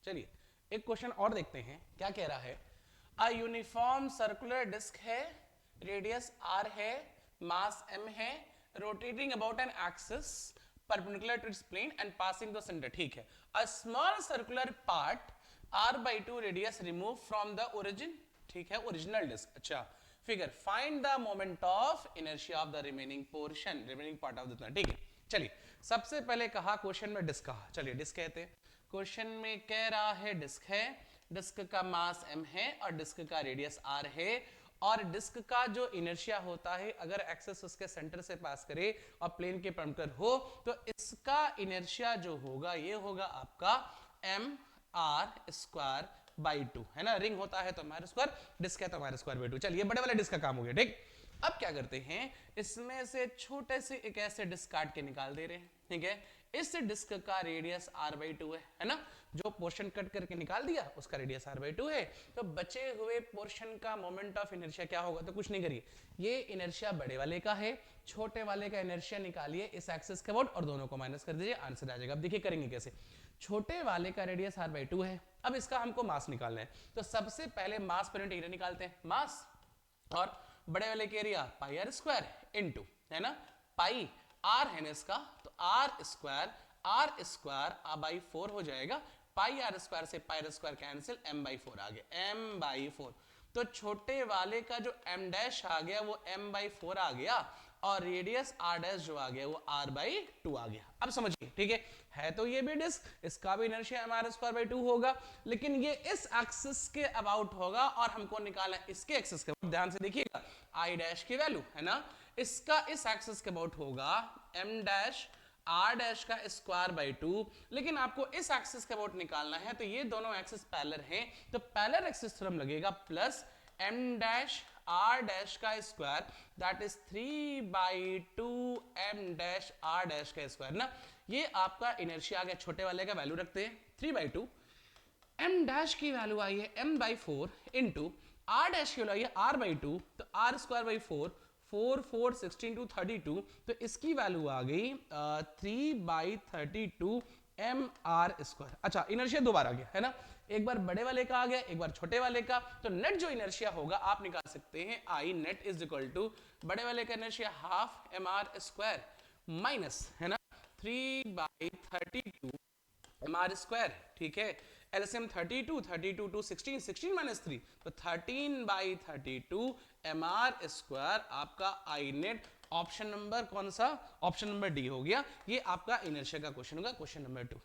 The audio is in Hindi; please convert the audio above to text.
चलिए एक क्वेश्चन और देखते हैं क्या कह रहा है। अ यूनिफॉर्म सर्कुलर डिस्क है, रेडियस r है, मास m है, rotating about an axis perpendicular to its plane and passing the centre. ठीक है, a small circular part r/2 radius remove from the origin. ठीक है, ओरिजिनल डिस्क। अच्छा, figure find the moment of inertia of the remaining portion, remaining part of the. ठीक है, चलिए सबसे पहले कहा क्वेश्चन में डिस्क कहा, चलिए डिस्क कहते हैं। क्वेश्चन में कह रहा है डिस्क है, डिस्क का मास m है और डिस्क का रेडियस r है, और डिस्क का जो इनर्शिया होता है अगर एक्सेस उसके सेंटर से पास करे और प्लेन के परपेंडिकुलर हो तो इसका इनर्शिया जो होगा ये होगा आपका m r स्क्वायर बाई 2, है ना। रिंग होता है तो हमारे स्क्वायर, डिस्क है तो हमारे स्क्वायर बाई 2। चलिए बड़े वाले डिस्क का काम हो गया। ठीक, अब क्या करते हैं, इसमें से छोटे से एक ऐसे डिस्क काट के निकाल दे रहे हैं। ठीक है, इस डिस्क का रेडियस r/2 है ना, जो पोर्शन कट करके निकाल दिया उसका रेडियस r/2 है। तो बचे हुए पोर्शन का मोमेंट ऑफ इनर्शिया क्या होगा, तो कुछ नहीं करिए, ये इनर्शिया बड़े वाले का है, छोटे वाले का इनर्शिया निकालिए इस एक्सिस के अबाउट और दोनों को माइनस कर दीजिए, आंसर आ जाएगा। अब देखिए करेंगे कैसे। छोटे वाले का रेडियस r/2 है, अब इसका हमको मास निकालना है, तो सबसे पहले मास पर यूनिट एरिया निकालते हैं। मास और बड़े वाले के area pi R square into, है ना, पाई आर है ना इसका, तो आर स्क्वायर बाई 4 हो जाएगा। पाई आर स्क्वायर से pi R square cancel, m by 4 आ गया, m बाई 4। तो छोटे वाले का जो m डैश आ गया वो m बाई 4 आ गया, और रेडियस r डैश जो आ गया वो r बाई 2 आ गया। अब समझिए, ठीक है तो ये भी डिस्क, इसका भी inertia m r square by 2 होगा, लेकिन ये इस एक्सिस के अबाउट होगा और हमको निकालना इसके एक्सिस के अबाउट। ध्यान से देखिएगा, i डैश की वैल्यू है ना, इसका इस एक्सिस के अबाउट होगा m डैश r डैश का स्क्वायर बाई 2, लेकिन आपको इस एक्सिस के अबाउट निकालना है तो ये दोनों एक्सिस पैरेलल हैं, तो पैरेलल एक्सिस थ्योरम लगेगा, plus m dash r dash का square that is 3 by 2 m dash r dash का स्क्वायर ना। ये आपका इनर्शिया आ गया, छोटे वाले का वैल्यू रखते हैं 3 बाई 2, m डैश की वैल्यू आई है m by 4 into r dash की वैल्यू आई है r बाई 2, तो r स्क्वायर बाई 4, 4 4 16 टू 32, तो इसकी वैल्यू आ गई 3 बाई 32 एम आर स्क्वायर। अच्छा, इनर्शिया दो बार आ गया है ना, एक बार बड़े वाले का आ गया, एक बार छोटे वाले का, तो नेट जो इनर्शिया होगा आप निकाल सकते हैं, I net is equal to बड़े वाले का inertia half M R square minus, है ना, 3 बाई 32 एम आर स्क्वायर। ठीक है, एलसीएम 32, 32 टू 16, 16 माइनस 3, तो 13 बाई 32 एम आर स्क्वायर आपका आई नेट। ऑप्शन नंबर कौन सा, ऑप्शन नंबर डी हो गया, ये आपका इनर्शिया का क्वेश्चन होगा, क्वेश्चन नंबर 2।